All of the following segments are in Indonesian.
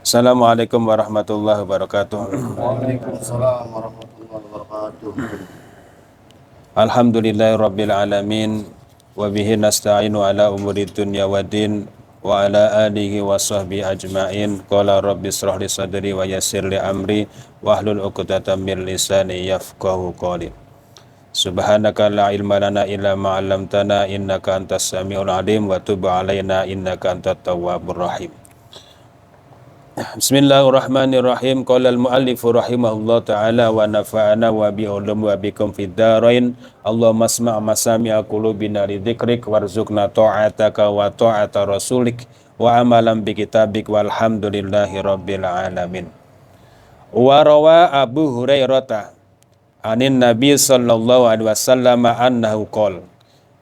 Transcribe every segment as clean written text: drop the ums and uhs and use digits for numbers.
Assalamualaikum warahmatullahi wabarakatuh. Waalaikumsalam warahmatullahi wabarakatuh. Alhamdulillahirabbil alamin wa bihi nasta'inu ala umuri dunya waddin wa ala alihi wa sahbihi ajmain. Qala rabbi shrah li sadri wa yassir li amri wahlul 'uqdatam min lisani yafqahu qawli. Subhanaka la ilma lana illa ma 'allamtana innaka antas samiul alim wa tub 'alaina innaka antat tawwabur rahim. Bismillahirrahmanirrahim. Qala al-muallifu rahimahullah ta'ala wa nafa'ana wa bi'ulum wa bikum fid darain. Allahumma asma' masami'a qulubina li dzikrik warzuqna ta'ataka wa ta'ata rasulik wa amalan bi kitabik walhamdulillahi rabbil alamin. Wa rawa Abu Hurairah anin Nabi sallallahu alaihi wasallam annahu qol,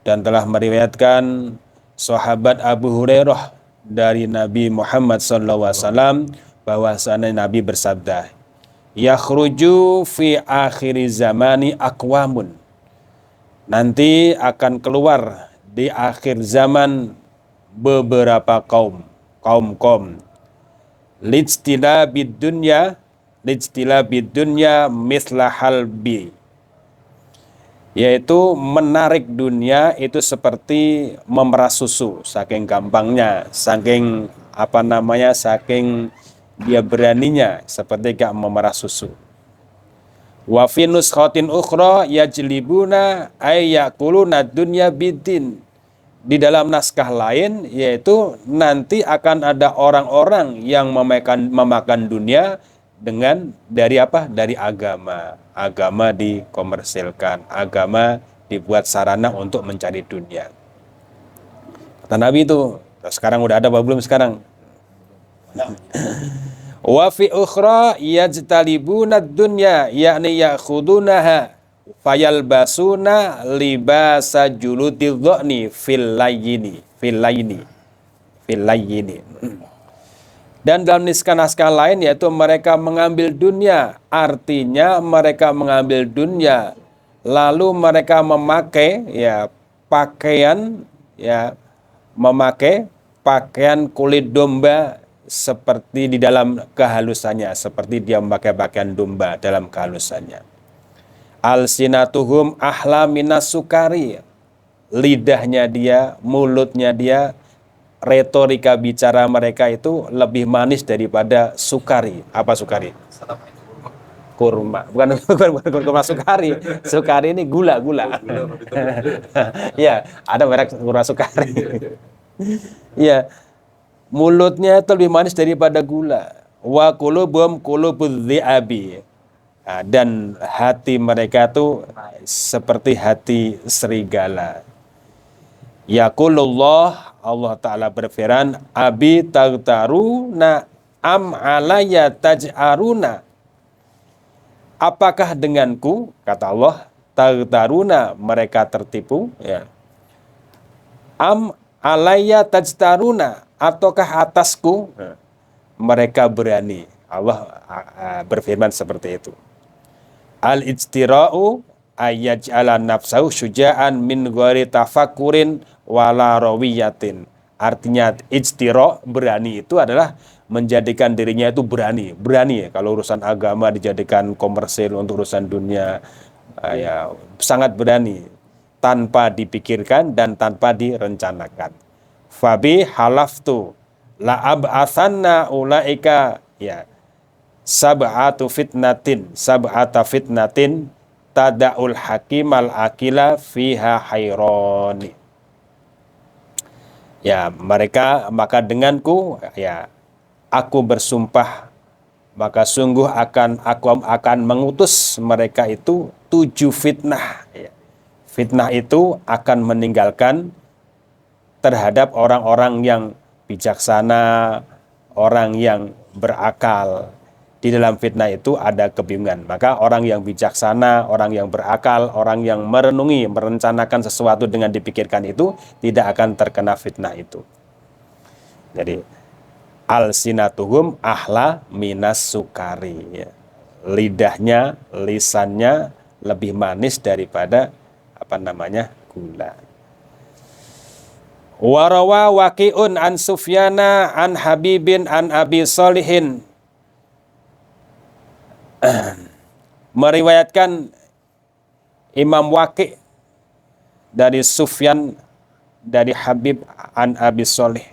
dan telah meriwayatkan sahabat Abu Hurairah dari Nabi Muhammad sallallahu alaihi wasallam bahwasanya Nabi bersabda, yakhruju fi akhir zamani aqwamun, nanti akan keluar di akhir zaman beberapa kaum lijtila bid dunya misla halbi, yaitu menarik dunia itu seperti memerah susu, saking gampangnya, saking saking dia beraninya, seperti gak memerah susu. Wa fi nuskhatin ukhra yajlibuna ay yakuluna dunya bidin, di dalam naskah lain yaitu nanti akan ada orang-orang yang memakan dunia dengan dari agama. Agama dikomersilkan, agama dibuat sarana untuk mencari dunia. Kata Nabi itu, sekarang udah ada apa belum sekarang? Wa fi ukhra yajtalibuna dunya yakni yakhudunaha fayalbasuna libasa juludil dhani fil layini. Dan dalam naskah lain yaitu mereka mengambil dunia, artinya mereka mengambil dunia lalu mereka memakai pakaian kulit domba seperti di dalam kehalusannya, seperti dia memakai pakaian domba dalam kehalusannya. Alsinatuhum ahla minas sukari, lidahnya dia, mulutnya dia, retorika bicara mereka itu lebih manis daripada sukari. Apa sukari? Kurma. Bukan kurma sukari. Sukari ini gula. Ya, ada merek kurma sukari. Ya, mulutnya itu lebih manis daripada gula. Wa qulubuhum qulubudz dzi'abi. Dan hati mereka itu seperti hati serigala. Yaqulullah, Allah Ta'ala berfirman, abi taghtaruna am alayya taj'aruna, apakah denganku, kata Allah, taghtaruna, mereka tertipu, ya, am alayya tajtaruna, ataukah atasku mereka berani. Allah berfirman seperti itu. Al-ijtira'u ayyaj'ala nafsahu syuja'an min ghairi tafakkurin wala rawiyatin. Artinya ijtira', berani itu adalah menjadikan dirinya itu berani. Kalau urusan agama dijadikan komersil untuk urusan dunia, sangat berani tanpa dipikirkan dan tanpa direncanakan. Fabi halaftu la ab'atsanna ulaika sab'ata fitnatin tada'ul hakimal akila fiha hayroni. Ya, mereka, maka denganku, aku bersumpah, maka sungguh aku akan mengutus mereka itu 7 fitnah. Fitnah itu akan meninggalkan terhadap orang-orang yang bijaksana, orang yang berakal. Di dalam fitnah itu ada kebingungan. Maka orang yang bijaksana, orang yang berakal, orang yang merenungi, merencanakan sesuatu dengan dipikirkan itu tidak akan terkena fitnah itu. Jadi alsinatuhum ahla minas sukari. Lidahnya, lisannya lebih manis daripada gula. Warawa Waqi'un an Sufyana an Habibin an Abi Shalihin. Meriwayatkan Imam Waqi' dari Sufyan dari Habib an Abi Shalih.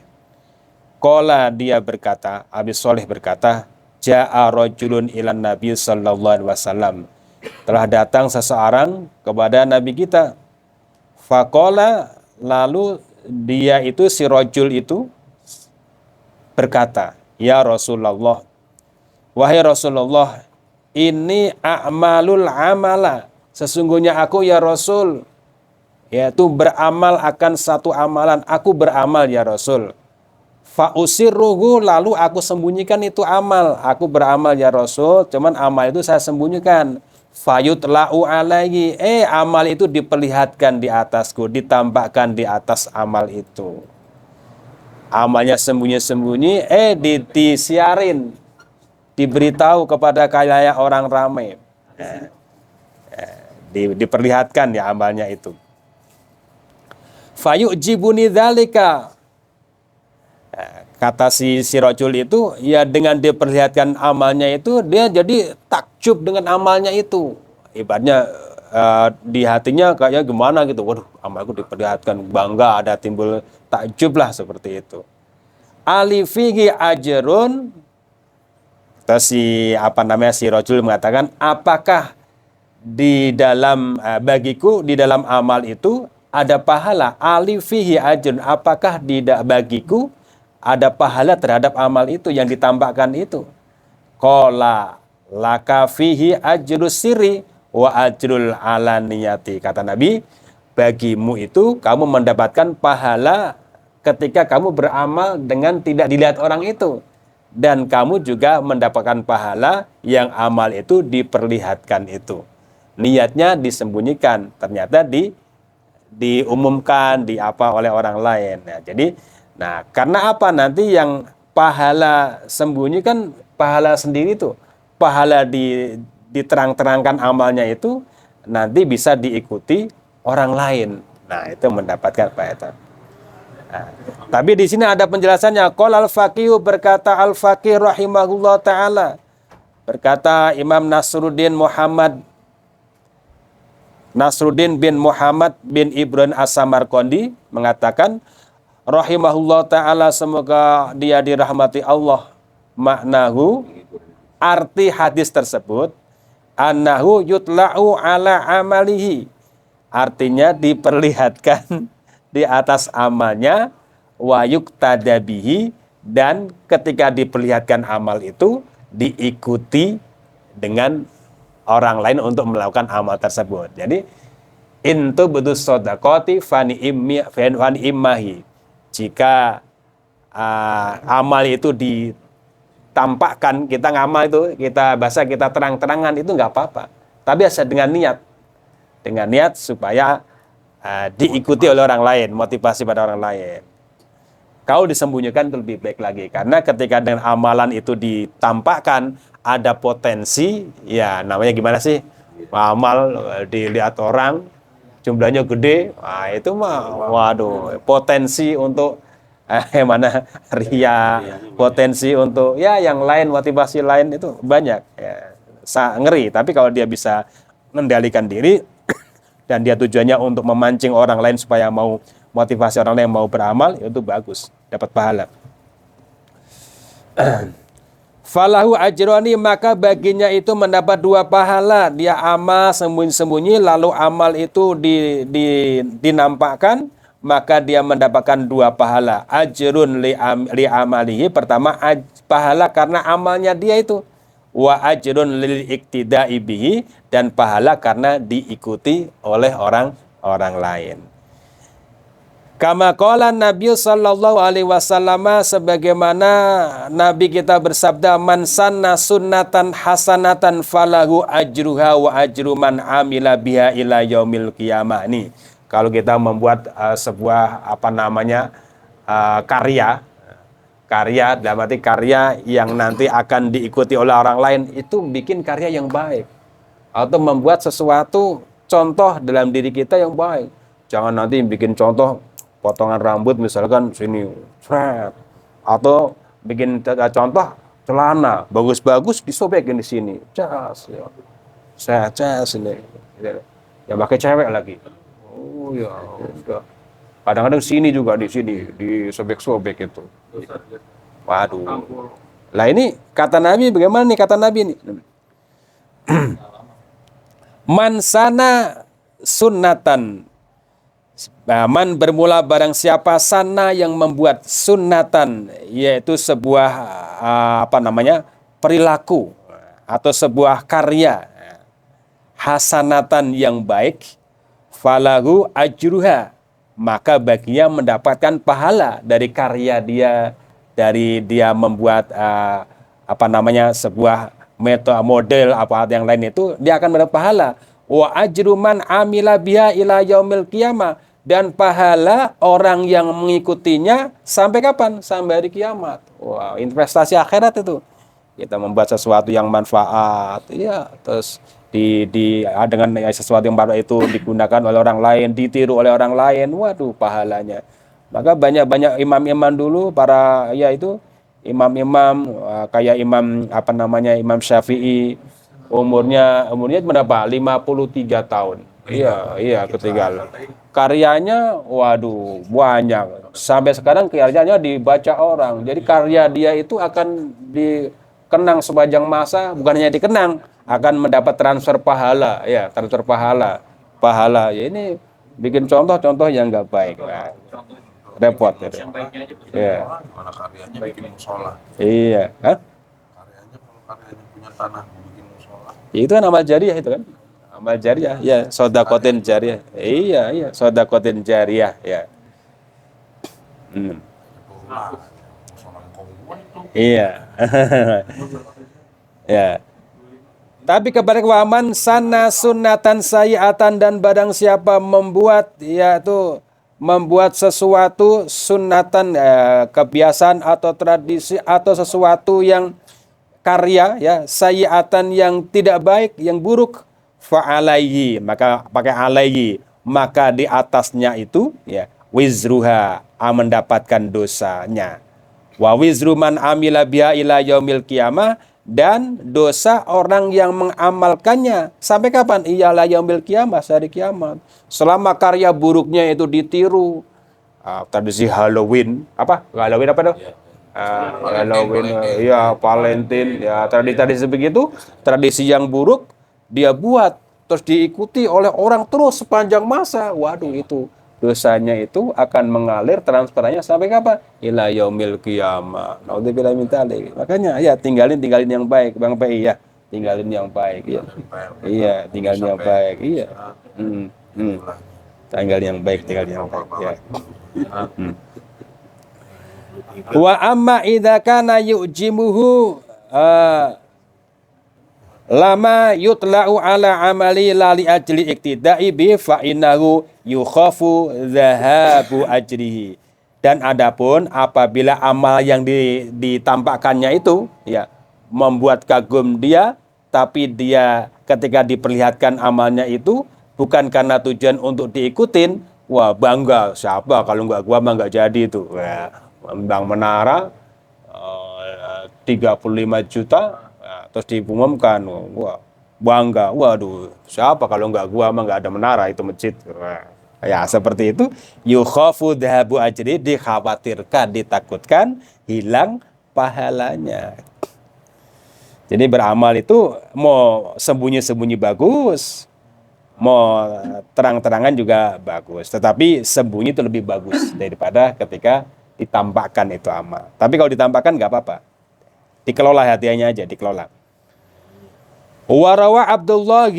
Qala dia berkata, Abi Shalih berkata, Ja'a rajulun ilan Nabi sallallahu alaihi wasallam. Telah datang seseorang kepada Nabi kita. Faqala, lalu dia itu si rajul itu berkata, ya Rasulullah, wahai Rasulullah, ini a'malul amala, sesungguhnya aku ya Rasul, yaitu beramal akan satu amalan, aku beramal ya Rasul. Fa'usirruhu, lalu aku sembunyikan itu amal, aku beramal ya Rasul, cuman amal itu saya sembunyikan. Fayutla'u alaihi, amal itu diperlihatkan di atasku, ditambahkan di atas amal itu. Amalnya sembunyi-sembunyi, disiarin, diberitahu kepada kayak orang ramai. Diperlihatkan ya amalnya itu. Fayu'jibuni dzalika. Kata si rajul itu, ya dengan diperlihatkan amalnya itu, dia jadi takjub dengan amalnya itu. Ibaratnya di hatinya kayak gimana gitu. Waduh, amalku diperlihatkan, bangga, ada timbul takjub lah seperti itu. Alifihi ajrun. Terus si rajul mengatakan, apakah di dalam bagiku, di dalam amal itu ada pahala? Alifihi ajrun, apakah bagiku ada pahala terhadap amal itu yang ditambahkan itu? Qala laka fihi ajrus sirri wa ajrul alaniyati. Kata Nabi, bagimu itu kamu mendapatkan pahala ketika kamu beramal dengan tidak dilihat orang itu. Dan kamu juga mendapatkan pahala yang amal itu diperlihatkan itu. Niatnya disembunyikan, ternyata diumumkan, oleh orang lain. Nah, jadi karena apa? Nanti yang pahala sembunyi kan pahala sendiri tuh. Pahala diterang-terangkan amalnya itu nanti bisa diikuti orang lain. Nah, itu mendapatkan pahala. Nah, tapi di sini ada penjelasannya. Qala al-faqih, berkata al-faqih rahimahullah taala. Berkata Imam Nasruddin bin Muhammad bin Ibrahim As-Samarqandi mengatakan, rahimahullah ta'ala, semoga dia dirahmati Allah, maknahu, arti hadis tersebut, annahu yutla'u ala amalihi, artinya diperlihatkan di atas amalnya, wa yuqtadabihi, dan ketika diperlihatkan amal itu diikuti dengan orang lain untuk melakukan amal tersebut. Jadi intu bedus sodakoti fani immahi, jika amal itu ditampakkan, kita ngamal itu, kita bahasa kita terang-terangan, itu nggak apa-apa. Tapi asal dengan niat supaya diikuti oleh orang lain, motivasi pada orang lain. Kalau disembunyikan itu lebih baik lagi, karena ketika dengan amalan itu ditampakkan, ada potensi, ya namanya gimana sih, amal dilihat orang, jumlahnya gede, itu mah waduh, potensi untuk ria, potensi untuk yang lain, motivasi lain itu banyak, ya, ngeri. Tapi kalau dia bisa mengendalikan diri dan dia tujuannya untuk memancing orang lain supaya mau, motivasi orang lain mau beramal, itu bagus, dapat pahala. Falahu ajroni, maka baginya itu mendapat 2 pahala. Dia amal sembunyi-sembunyi, lalu amal itu dinampakkan, maka dia mendapatkan 2 pahala. Ajrun li amalihi, pertama pahala karena amalnya dia itu. Wa ajrun lil iktida'i bihi, dan pahala karena diikuti oleh orang lain. Kama qala Nabi sallallahu alaihi wasallam, sebagaimana Nabi kita bersabda, man sanna sunnatan hasanatan falahu ajruha wa ajru man amila biha ila yaumil qiyamah. Nih, kalau kita membuat sebuah karya dalam arti karya yang nanti akan diikuti oleh orang lain, itu bikin karya yang baik, atau membuat sesuatu contoh dalam diri kita yang baik. Jangan nanti bikin contoh potongan rambut misalkan sini, seret. Atau bikin contoh celana bagus-bagus disobekin di sini, cas, ya. Cas ini, ya pakai cewek lagi. Oh ya udah. Kadang-kadang sini juga di sini disobek-sobek itu. Waduh. Lah ini kata Nabi bagaimana nih kata Nabi ini? Man sana sunnatan. Man bermula barang siapa sana yang membuat sunnatan, yaitu sebuah perilaku atau sebuah karya hasanatan yang baik, falahu ajruha, maka baginya mendapatkan pahala dari karya dia, dari dia membuat sebuah model apa yang lain itu, dia akan mendapat pahala. Wa ajru man amila biha ila yaumil qiyamah, dan pahala orang yang mengikutinya sampai kapan? Sampai hari kiamat. Wah, investasi akhirat itu. Kita membuat sesuatu yang manfaat, ya, terus dengan sesuatu yang baru itu digunakan oleh orang lain, ditiru oleh orang lain, waduh pahalanya. Maka banyak imam-imam dulu para imam-imam kayak Imam Syafi'i, umurnya berapa? 53 tahun. Iya, ketinggalan. Karyanya waduh banyak. Sampai sekarang karyanya dibaca orang. Jadi karya dia itu akan dikenang sepanjang masa, bukan hanya dikenang, akan mendapat transfer pahala, ya, transfer pahala. Pahala. Ya ini bikin contoh-contoh yang enggak baik. Nah, repot ya. Iya. Mana karyanya bikin musola. Iya, hah? Karyanya punya tanah bikin musola. Ya, itu kan amal jariah itu kan. Amal jariah, ya, sedekahun jariyah. Iya, sedekahun jariyah, ya. Iya. Ya. Tapi kepada waman sana sunnatan sayiatan, dan barang siapa membuat sesuatu sunnatan, kebiasaan atau tradisi atau sesuatu yang karya, ya, sayiatan yang tidak baik, yang buruk, fa'alaihi, maka pakai alaihi, maka di atasnya itu, ya, wizruha, mendapatkan dosanya. Wa wizru man amila biha ila yaumil qiyamah, dan dosa orang yang mengamalkannya sampai kapan? Iyalah yaumil qiyamah, hari kiamat. Selama karya buruknya itu ditiru, tradisi Halloween apa tuh? Halloween, ya, Valentine, ya, tradisi begitu, tradisi yang buruk dia buat terus diikuti oleh orang terus sepanjang masa. Waduh, itu dosanya itu akan mengalir transferannya sampai kapan? Ila yaumil qiyamah. Naudzubillah min dzalik. Makanya ya tinggalin yang baik, Bang PI, ya. Tinggalin yang baik, ya. Iya, tinggalin yang baik, iya. Tinggalin yang baik, ya. Wa amma idza kana yujimuhu lama yutla'u ala amali la li ajli iktida'i bi fa innahu yukhafu dhahabu ajrihi. Dan adapun apabila amal yang ditampakkannya itu, ya, membuat kagum dia, tapi dia ketika diperlihatkan amalnya itu bukan karena tujuan untuk diikutin, wah bangga, siapa kalau nggak gua mah nggak jadi itu. Wah, Bang menara 35 juta, terus diumumkan, wah bangga, waduh siapa kalau nggak gua mah nggak ada menara itu masjid. Wah, ya seperti itu, yukhafu dhahabu ajri, dikhawatirkan, ditakutkan hilang pahalanya. Jadi beramal itu mau sembunyi-sembunyi bagus, mau terang-terangan juga bagus, tetapi sembunyi itu lebih bagus daripada ketika ditampakkan itu amal. Tapi kalau ditampakkan nggak apa-apa, dikelola hatinya aja, dikelola. Warawa Abdullah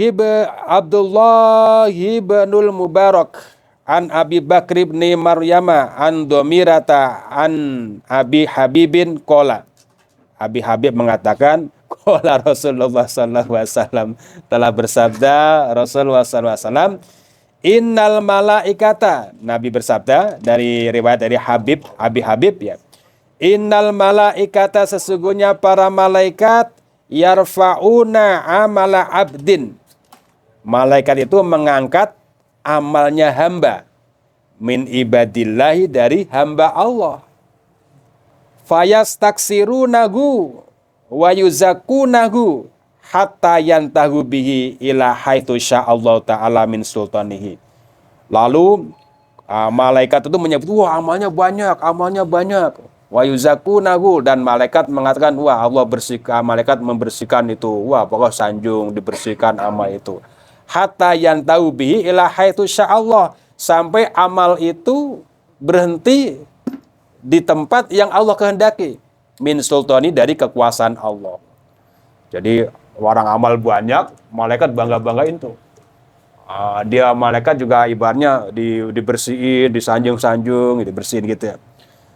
ibnul Mubarak an Abi Bakr ibn Maryama an Domirata an Abi Habibin qala. Abi Habib mengatakan, qala Rasulullah sallallahu alaihi wasallam, telah bersabda Rasulullah sallallahu alaihi wasallam, innal malaikata, Nabi bersabda dari riwayat dari Abi Habib, ya. Innal malaikata, sesungguhnya para malaikat, yarfa'una amala abdin. Malaikat itu mengangkat amalnya hamba. min ibadillahi, dari hamba Allah. Fayastaksirunahu wa yuzakunahu hatta yantahu bihi ila haitsu sya'allahu ta'ala min sultanihi. Lalu malaikat itu menyebut, wah amalnya banyak. Wa yuzakunahu, dan malaikat mengatakan, wah Allah bersihkan, malaikat membersihkan itu, wah pokoknya sanjung dibersihkan amal itu. Hatta yantahu bihi ila haitsu sya'allah, sampai amal itu berhenti di tempat yang Allah kehendaki, min sultani, dari kekuasaan Allah. Jadi orang amal banyak, malaikat bangga-banggain tuh. Dia malaikat juga ibaratnya dibersihin, disanjung-sanjung, dibersihin gitu ya.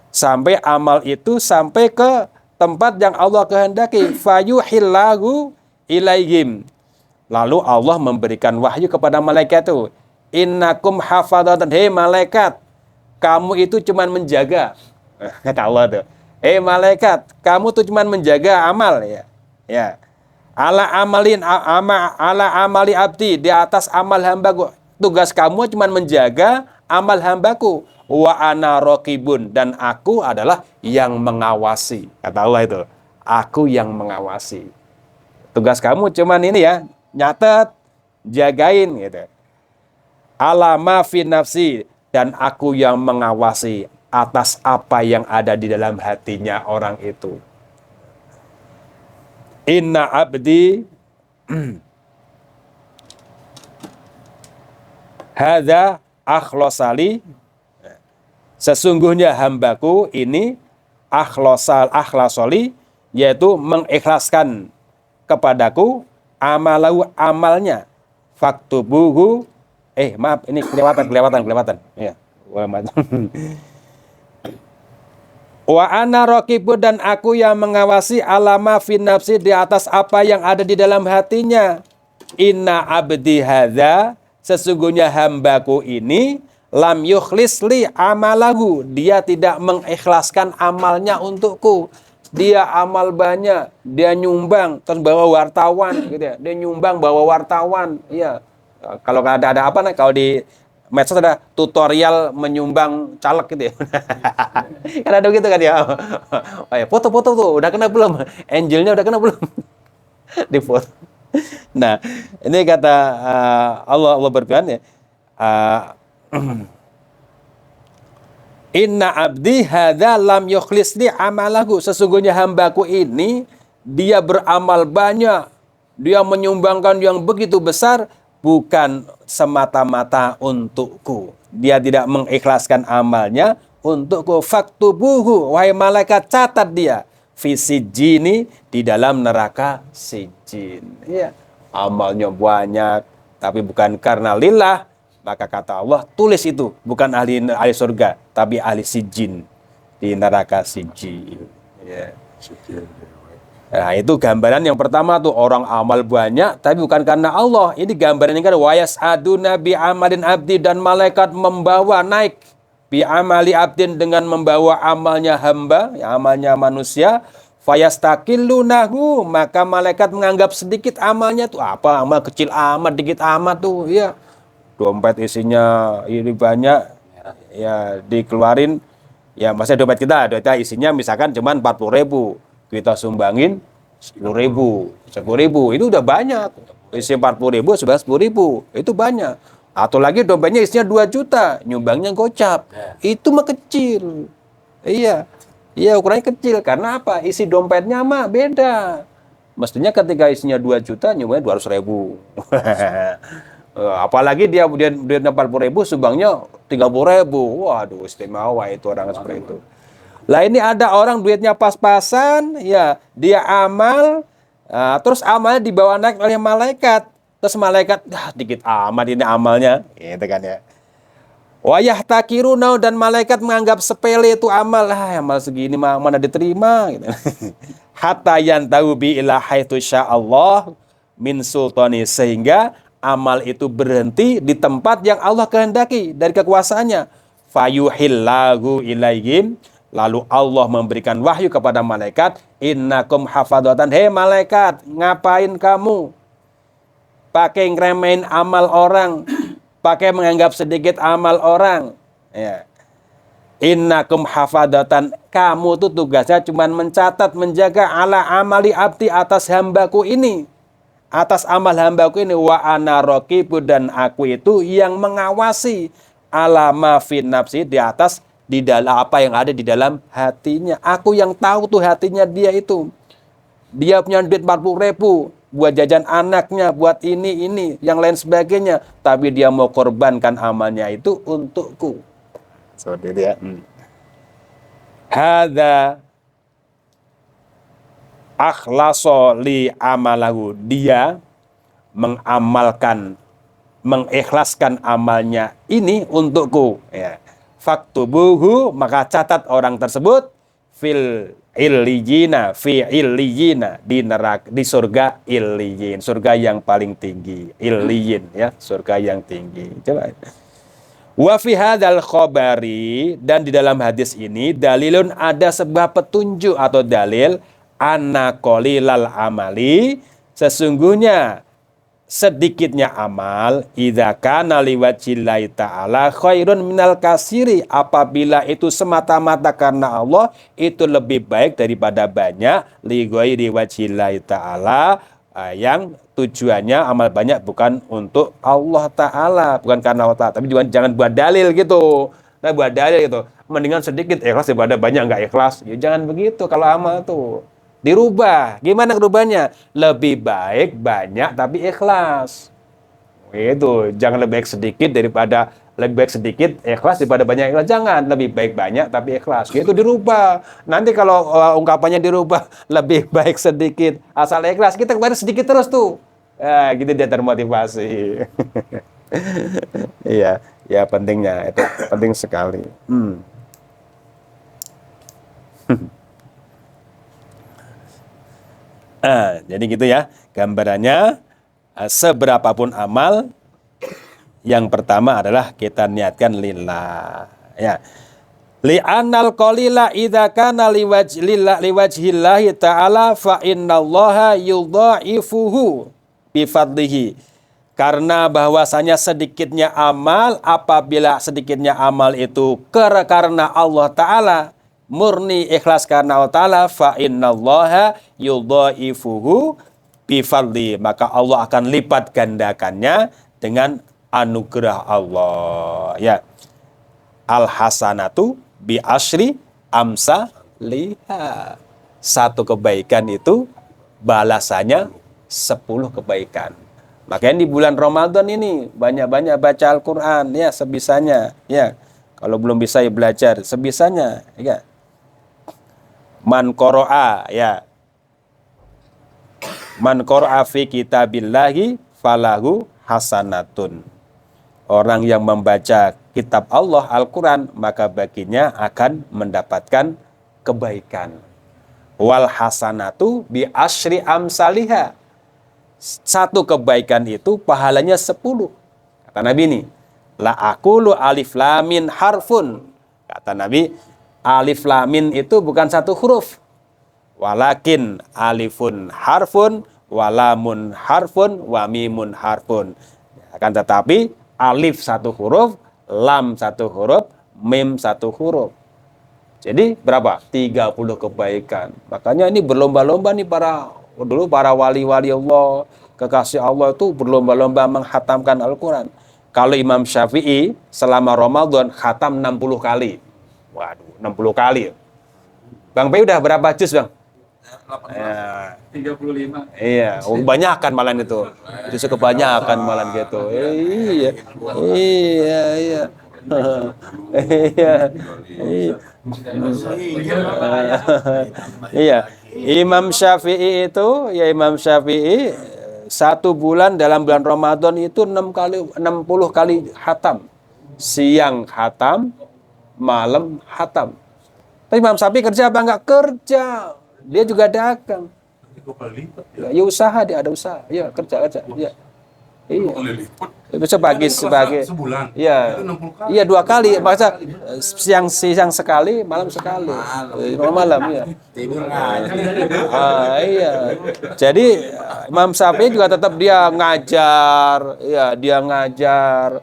Sampai amal itu sampai ke tempat yang Allah kehendaki, fayuhillahu ilaihim. Lalu Allah memberikan wahyu kepada malaikat itu, innakum hafadatan, hei malaikat, kamu itu cuman menjaga. Kata Allah tuh, malaikat, kamu tuh cuman menjaga amal ya. Ya. Ala amali abdi, di atas amal hambaku. Tugas kamu cuman menjaga amal hambaku. Wa ana raqibun, dan aku adalah yang mengawasi. Kata Allah itu, aku yang mengawasi. Tugas kamu cuman ini ya, nyatet, jagain gitu. Ala ma fi nafsi, dan aku yang mengawasi atas apa yang ada di dalam hatinya orang itu. Inna abdi hadza akhlosali, sesungguhnya hambaku ini akhlasoli, yaitu mengikhlaskan kepadaku amalahu, amalnya. Faktubuhu, maaf ini kelewatan ya. Wa ana raqibun, dan aku yang mengawasi alama fi nafsi, di atas apa yang ada di dalam hatinya. Inna abdi hadza, sesungguhnya hambaku ini, lam yukhlis li amalahu, dia tidak mengikhlaskan amalnya untukku. Dia amal banyak, dia nyumbang terus bawa wartawan gitu ya. Dia nyumbang bawa wartawan. Iya. Kalau ada apa nih, kalau di medsos ada tutorial menyumbang caleg gitu ya. Kan ada gitu kan ya. Oh ya, foto-foto tuh udah kena belum? Angelnya udah kena belum? Di foto. Nah, ini kata Allah berfirman ya. Inna abdi hadza lam yukhlisli amalahu, sesungguhnya hambaku ini dia beramal banyak, dia menyumbangkan yang begitu besar, bukan semata-mata untukku. Dia tidak mengikhlaskan amalnya untukku. Faktubuhu, wahai malaikat, catat dia fi sijjini, di dalam neraka sijjin. Ya, amalnya banyak tapi bukan karena lillah, maka kata Allah, tulis itu bukan ahli surga tapi ahli sijjin, di neraka sijjin. Ya. Nah, itu gambaran yang pertama tuh, orang amal banyak tapi bukan karena Allah. Ini gambaran yang kedua, wayas aduna bi amalin abdi, dan malaikat membawa naik bi amali abdin, dengan membawa amalnya hamba, amalnya manusia. Fayastakillunahu, maka malaikat menganggap sedikit amalnya tuh, apa amal kecil amat, dikit amat tuh ya. Dompet isinya ini banyak ya, dikeluarin ya, maksudnya dompet kita isinya misalkan cuma 40.000, kita sumbangin 10.000, itu udah banyak. Isi 40.000 sudah 10.000, itu banyak. Atau lagi dompetnya isinya 2 juta, nyumbangnya gocap, itu mah kecil. Iya, ukurannya kecil. Karena apa? Isi dompetnya mah beda. Mestinya ketika isinya 2 juta, nyumbangnya 200.000. Apalagi dia 40.000, sumbangnya 30.000. Waduh, istimewa itu orang seperti itu. Lah ini ada orang duitnya pas-pasan, ya dia amal, terus amalnya dibawa naik oleh malaikat, terus malaikat, dikit amat ini amalnya, gitu kan ya. Wayah takirunau, dan malaikat menganggap sepele itu amal, amal segini mah mana diterima, gitu. Hatta yantahu bi ila haitsu sya'allah min sultani, sehingga amal itu berhenti di tempat yang Allah kehendaki dari kekuasaannya. Fayuhillahu ilaihim, lalu Allah memberikan wahyu kepada malaikat, innakum hafadatan, hei malaikat, ngapain kamu pakai ngeremehin amal orang, pakai menganggap sedikit amal orang, Ya. Innakum hafadatan, kamu tuh tugasnya cuma mencatat, menjaga ala amali abdi, atas hambaku ini, atas amal hambaku ini. Wa ana raqibu, dan aku itu yang mengawasi ala ma fi nafsi, di atas, di dalam apa yang ada di dalam hatinya. Aku yang tahu tuh hatinya dia itu. Dia punya duit 40.000 buat jajan anaknya, buat ini, yang lain sebagainya. Tapi dia mau korbankan amalnya itu untukku. Seperti itu ya. Hadza akhlaso li amalahu. Dia mengamalkan, mengikhlaskan amalnya ini untukku. Ya. Faktubuhu, maka catat orang tersebut fil illiyina, fi illiyina, di neraka, di surga illiyin, surga yang paling tinggi, illiyin ya, surga yang tinggi. Coba. Wa fi hadzal khabari, dan di dalam hadis ini dalilun, ada sebuah petunjuk atau dalil, anna qalilal amali, sesungguhnya sedikitnya amal, idza kana liwajhillahi ta'ala khairun minal kasiri, apabila itu semata-mata karena Allah, itu lebih baik daripada banyak, li ghairi wajhillahi ta'ala, yang tujuannya amal banyak bukan untuk Allah Ta'ala, bukan karena Allah Ta'ala. Tapi juga jangan buat dalil gitu. Nah, buat dalil gitu, mendingan sedikit ikhlas daripada banyak nggak ikhlas. Ya jangan begitu kalau amal tuh. Dirubah. Gimana kerubahnya? Lebih baik banyak tapi ikhlas. Itu jangan lebih baik sedikit daripada, lebih baik sedikit ikhlas daripada banyak ikhlas. Jangan, lebih baik banyak tapi ikhlas. Gitu dirubah. Nanti kalau ungkapannya dirubah, lebih baik sedikit asal ikhlas, kita kemarin sedikit terus tuh. Gitu dia termotivasi. Iya, ya pentingnya itu, penting sekali. Jadi gitu ya gambarannya. Seberapapun amal, yang pertama adalah kita niatkan lillah ya. Li'annal qalila idza kana liwajhillahi ta'ala fa innallaha yudha'ifuhu bi fadlihi. Karena bahwasanya sedikitnya amal, apabila sedikitnya amal itu karena Allah Ta'ala, murni ikhlas karena Allah Ta'ala, fa innallaha yudha'ifuhu bifadli, maka Allah akan lipat gandakannya dengan anugerah Allah ya. Al hasanatu bi asyri amsaliha, satu kebaikan itu balasannya 10 kebaikan. Makanya di bulan Ramadan ini banyak-banyak baca Al-Qur'an ya, sebisanya ya. Kalau belum bisa ya belajar sebisanya ya. Man qara'a ya, man qara'a fi kitabillahi falahu hasanatun. Orang yang membaca kitab Allah, Al-Quran, maka baginya akan mendapatkan kebaikan. Wal hasanatu bi asyri amsaliha. Satu kebaikan itu pahalanya 10. Kata Nabi ini, la aqulu alif lamin harfun. Kata Nabi, alif lamin itu bukan satu huruf. Walakin alifun harfun, walamun harfun, wamimun harfun. Akan tetapi alif satu huruf, lam satu huruf, mim satu huruf. Jadi berapa? 30 kebaikan. Makanya ini berlomba-lomba nih para wali-wali Allah, kekasih Allah itu berlomba-lomba menghatamkan Al-Quran. Kalau Imam Syafi'i selama Ramadan khatam 60 kali. Waduh, 60 kali. Bang Pei udah berapa juz, Bang? 35. Iya, kebanyakan malan itu. Justru kebanyakan malan gitu. Iya. Iya. Imam Syafi'i itu, ya Imam Syafi'i 1 bulan dalam bulan Ramadan itu 60 kali khatam. Siang khatam, malam khatam. Tapi Imam Syafi'i kerja apa enggak? Kerja. Dia juga dagang. Ya usaha, dia ada usaha. Ya kerja. Ya. Iya. Bisa bagi sebagai sebulan. Iya. Iya 2 kali. Masa siang sekali, malam sekali. Malam ya. Iya. Jadi Imam Syafi'i juga tetap dia ngajar, ya, dia ngajar.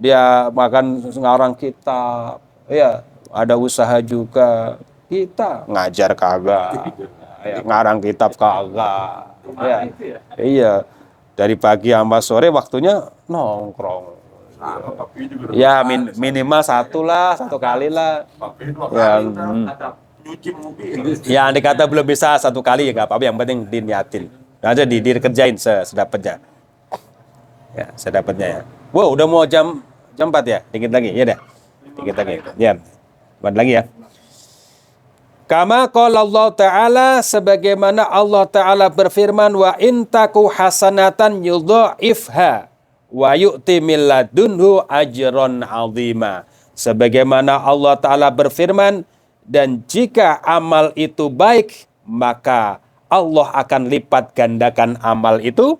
dia makan ngarang kitab, ya ada usaha juga, kita ngajar kagak, ya, ngarang kitab kagak, ya, iya dari pagi sampai sore waktunya nongkrong, Tapi juga ya minimal satu kali lah, ya, nyuci mobil. ya andai kata belum bisa satu kali ya nggak apa-apa, yang penting diniatin aja, dikerjain sedapatnya, ya sedapatnya ya. Wow, udah mau jam 4 ya, dikit lagi ya deh, dikit lagi ya, buat lagi ya. Kama qala Allah Ta'ala, sebagaimana Allah Ta'ala berfirman, wa intaku hasanatan yudha'ifha wa yu'ti min ladunhu ajron azima. Sebagaimana Allah Ta'ala berfirman, dan jika amal itu baik, maka Allah akan lipat gandakan amal itu,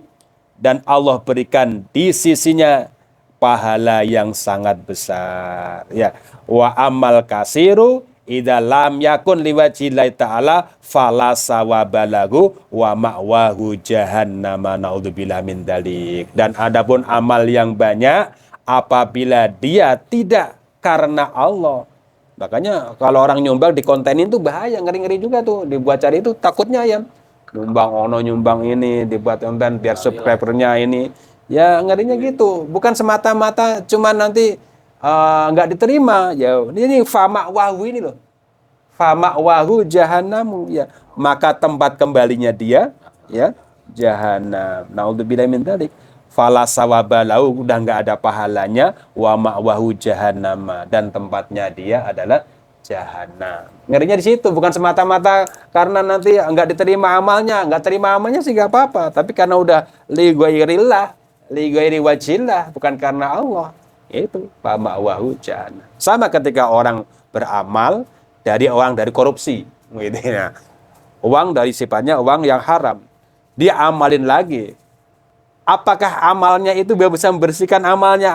dan Allah berikan di sisinya pahala yang sangat besar. Ya, wa amal kasiru idza lam yakun liwajillahi ta'ala fala sawabalahu wa ma'wahu jahannama naudzubillah min dalik. Dan adapun amal yang banyak apabila dia tidak karena Allah. Makanya kalau orang nyumbang di kontenin tuh bahaya, ngeri-ngeri juga tuh, dibuat cari itu takutnya ya. Nyumbang ono, nyumbang ini, dibuat konten biar subscribernya ini. Ya ngerinya gitu, bukan semata-mata cuman nanti nggak diterima. Ya ini fama wahu ini loh, fama wahu jahannamu, ya maka tempat kembalinya dia ya jahanam. Naudzubillah min dzalik. Fala sawabalahu, udah nggak ada pahalanya, wa ma'wahu jahannama, dan tempatnya dia adalah jahanam. Ngerinya di situ, bukan semata-mata karena nanti nggak diterima amalnya, nggak terima amalnya sih nggak apa-apa, tapi karena udah li ghairillah, li ghairi wajillah, bukan karena Allah, itu fa ma'wahu jahannam. Sama ketika orang beramal dari korupsi, gitu ya. Uang dari sifatnya uang yang haram, dia amalin lagi. Apakah amalnya itu bisa membersihkan amalnya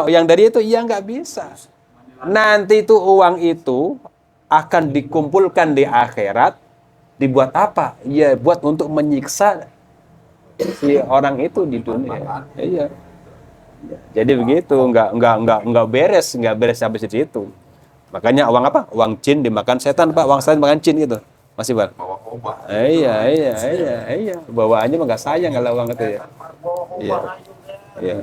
yang dari itu? Ya nggak bisa. Nanti itu uang itu akan dikumpulkan di akhirat, dibuat apa? Ya buat untuk menyiksa si orang itu di dunia. Iya. Jadi begitu, nggak beres sampai situ. Makanya uang apa? Uang jin dimakan setan, Pak. Uang setan makan jin gitu. Masih, Pak? Bawa obat. Iya. Bawaannya mah nggak sayang kalau uang itu ya. Iya. Iya.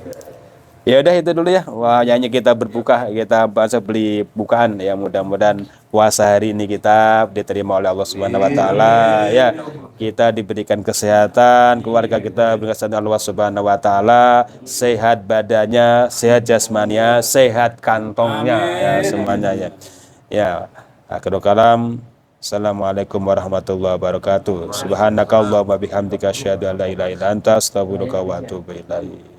Ya udah itu dulu ya. Wah, hanya kita berbuka, kita bahasa beli bukaan ya. Mudah-mudahan puasa hari ini kita diterima oleh Allah Subhanahu wa taala ya. Kita diberikan kesehatan, keluarga kita berkasih Allah Subhanahu wa taala, sehat badannya, sehat jasmaninya, sehat kantongnya ya semuanya ya. Ya, akhirul kalam. Assalamualaikum warahmatullahi wabarakatuh. Subhanakallahumma bihamdika asyhadu an la ilaha illa anta astaghfiruka wa atubu ilaik.